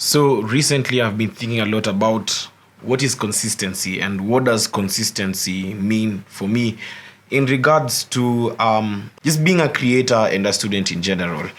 So recently, I've been thinking a lot about what is consistency and what does consistency mean for me in regards to just being a creator and a student in general.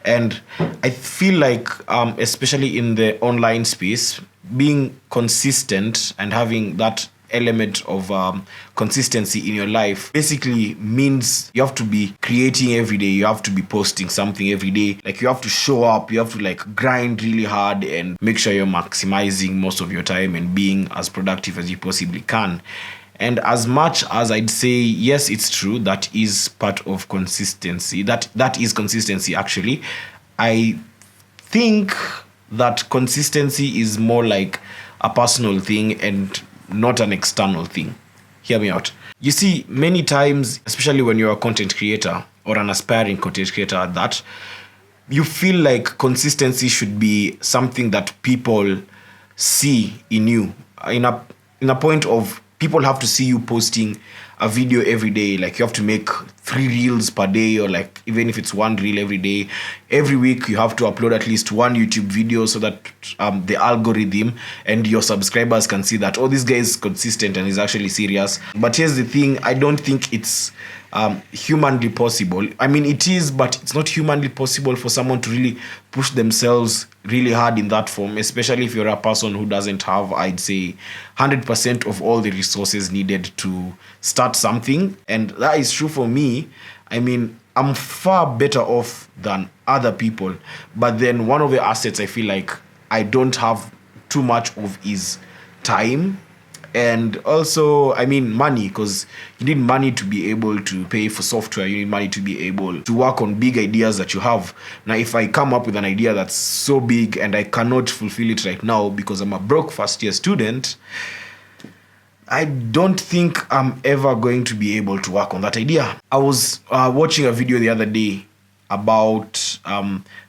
And I feel like, especially in the online space, being consistent and having that element of consistency in your life basically means you have to be creating every day, you have to be posting something every day, like you have to show up, you have to like grind really hard and make sure you're maximizing most of your time and being as productive as you possibly can. And as much as I'd say yes, it's true, that is part of consistency, that is consistency actually, I think that consistency is more like a personal thing and not an external thing. Hear me out. You see, many times, especially when you're a content creator or an aspiring content creator at that, you feel like consistency should be something that people see in you. In a point of people have to see you posting a video every day. Like you have to make 3 reels per day, or like even if it's 1 reel every day. Every week you have to upload at least one YouTube video so that the algorithm and your subscribers can see that, oh, this guy is consistent and is actually serious. But here's the thing, I don't think it's humanly possible. I mean, it is, but it's not humanly possible for someone to really push themselves really hard in that form, especially if you're a person who doesn't have, I'd say, 100% of all the resources needed to start something. And that is true for me. I mean, I'm far better off than other people. But then one of the assets I feel like I don't have too much of is time. And also, I mean, money, because you need money to be able to pay for software. You need money to be able to work on big ideas that you have. Now, if I come up with an idea that's so big and I cannot fulfill it right now because I'm a broke first-year student, I don't think I'm ever going to be able to work on that idea. I was watching a video the other day about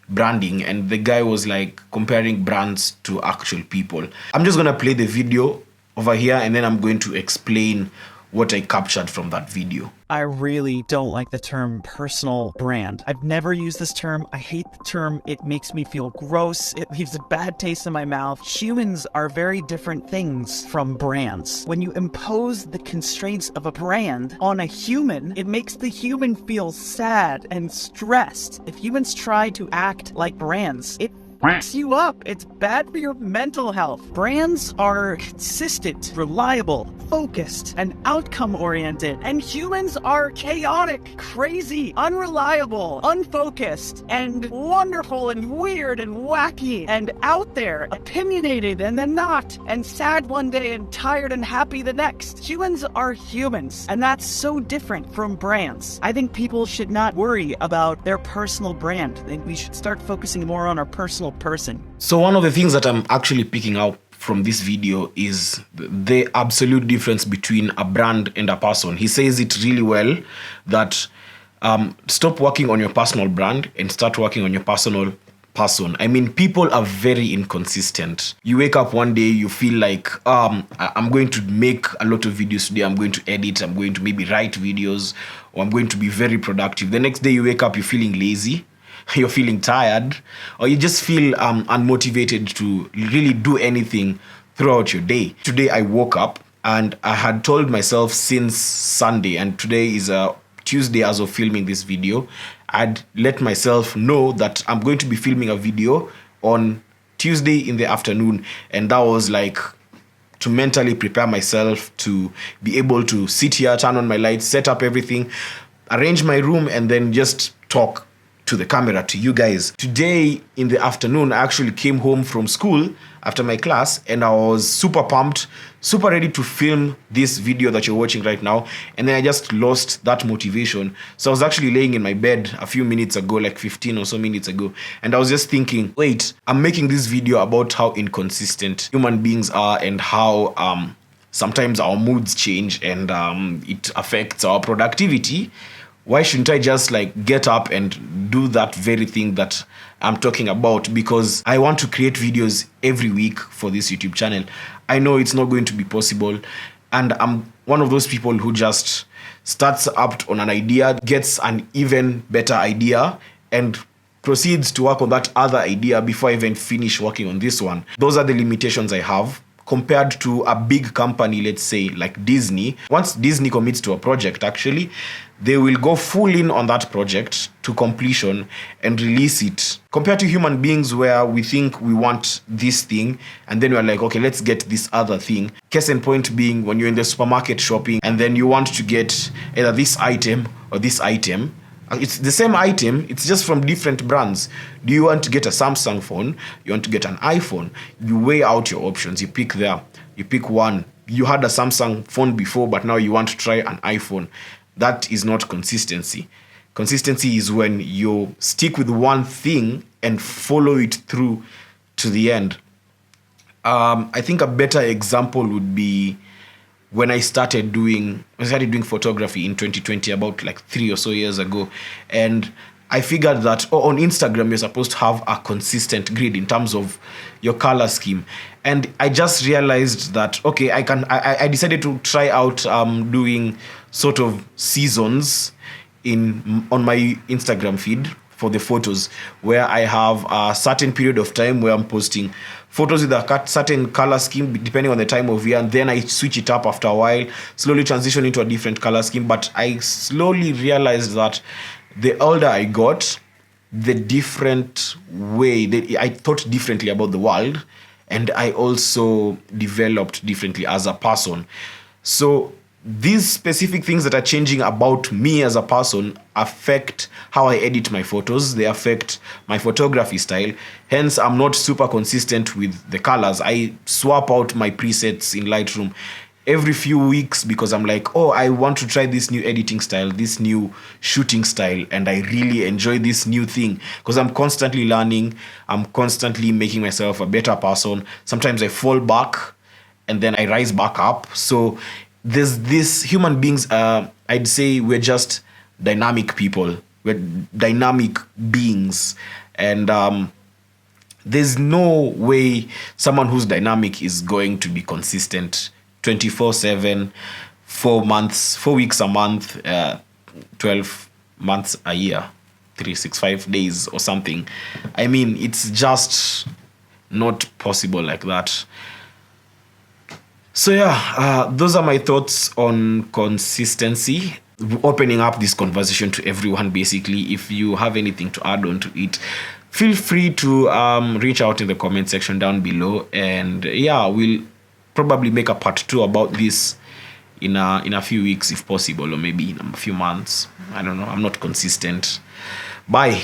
branding, and the guy was like comparing brands to actual people. I'm just going to play the video over here, and then I'm going to explain what I captured from that video. I really don't like the term personal brand. I've never used this term. I hate the term. It makes me feel gross. It leaves a bad taste in my mouth. Humans are very different things from brands. When you impose the constraints of a brand on a human, it makes the human feel sad and stressed. If humans try to act like brands, it fucks you up. It's bad for your mental health. Brands are consistent, reliable, focused, and outcome-oriented. And humans are chaotic, crazy, unreliable, unfocused, and wonderful, and weird, and wacky, and out there, opinionated, and then not, and sad one day, and tired and happy the next. Humans are humans, and that's so different from brands. I think people should not worry about their personal brand. I think we should start focusing more on our personal person. So one of the things that I'm actually picking out from this video is the absolute difference between a brand and a person. He says it really well that stop working on your personal brand and start working on your personal person. I mean, people are very inconsistent. You wake up one day, you feel like, I'm going to make a lot of videos today, I'm going to edit, I'm going to maybe write videos, or I'm going to be very productive. The next day you wake up, you're feeling lazy, you're feeling tired, or you just feel unmotivated to really do anything throughout your day. Today I woke up and I had told myself since Sunday, and today is a Tuesday as of filming this video, I'd let myself know that I'm going to be filming a video on Tuesday in the afternoon. And that was like to mentally prepare myself to be able to sit here, turn on my lights, set up everything, arrange my room, and then just talk to the camera, to you guys. Today in the afternoon, I actually came home from school after my class, and I was super pumped, super ready to film this video that you're watching right now. And then I just lost that motivation. So I was actually laying in my bed a few minutes ago, like 15 or so minutes ago, and I was just thinking, wait, I'm making this video about how inconsistent human beings are and how sometimes our moods change and it affects our productivity. Why shouldn't I just like get up and do that very thing that I'm talking about? Because I want to create videos every week for this YouTube channel. I know it's not going to be possible, and I'm one of those people who just starts up on an idea, gets an even better idea, and proceeds to work on that other idea before I even finish working on this one. Those are the limitations I have compared to a big company, let's say like Disney. Once Disney commits to a project, actually, they will go full in on that project to completion and release it. Compared to human beings, where we think we want this thing and then we're like, okay, let's get this other thing. Case in point being when you're in the supermarket shopping and then you want to get either this item or this item. It's the same item, it's just from different brands. Do you want to get a Samsung phone? You want to get an iPhone? You weigh out your options. You pick there. You pick one. You had a Samsung phone before, but now you want to try an iPhone. That is not consistency. Consistency is when you stick with one thing and follow it through to the end. I think a better example would be when I started doing photography in 2020, about like 3 or so years ago. And I figured that on Instagram, you're supposed to have a consistent grid in terms of your color scheme. And I just realized that, okay, I decided to try out doing sort of seasons on my Instagram feed for the photos, where I have a certain period of time where I'm posting photos with a certain color scheme depending on the time of year, and then I switch it up after a while, slowly transition into a different color scheme. But I slowly realized that the older I got, the different way I thought differently about the world, and I also developed differently as a person. So these specific things that are changing about me as a person affect how I edit my photos. They affect my photography style. Hence, I'm not super consistent with the colors. I swap out my presets in Lightroom every few weeks because I'm like, oh, I want to try this new editing style, this new shooting style, and I really enjoy this new thing because I'm constantly learning. I'm constantly making myself a better person. Sometimes I fall back and then I rise back up. So there's this human beings, I'd say we're just dynamic people. We're dynamic beings. And there's no way someone who's dynamic is going to be consistent 24/7, 4 weeks a month, 12 months a year, 365 days or something. I mean, it's just not possible like that. So yeah, those are my thoughts on consistency. Opening up this conversation to everyone, basically. If you have anything to add on to it, feel free to reach out in the comment section down below. And yeah, we'll probably make a part 2 about this in a few weeks if possible, or maybe in a few months. I don't know. I'm not consistent. Bye.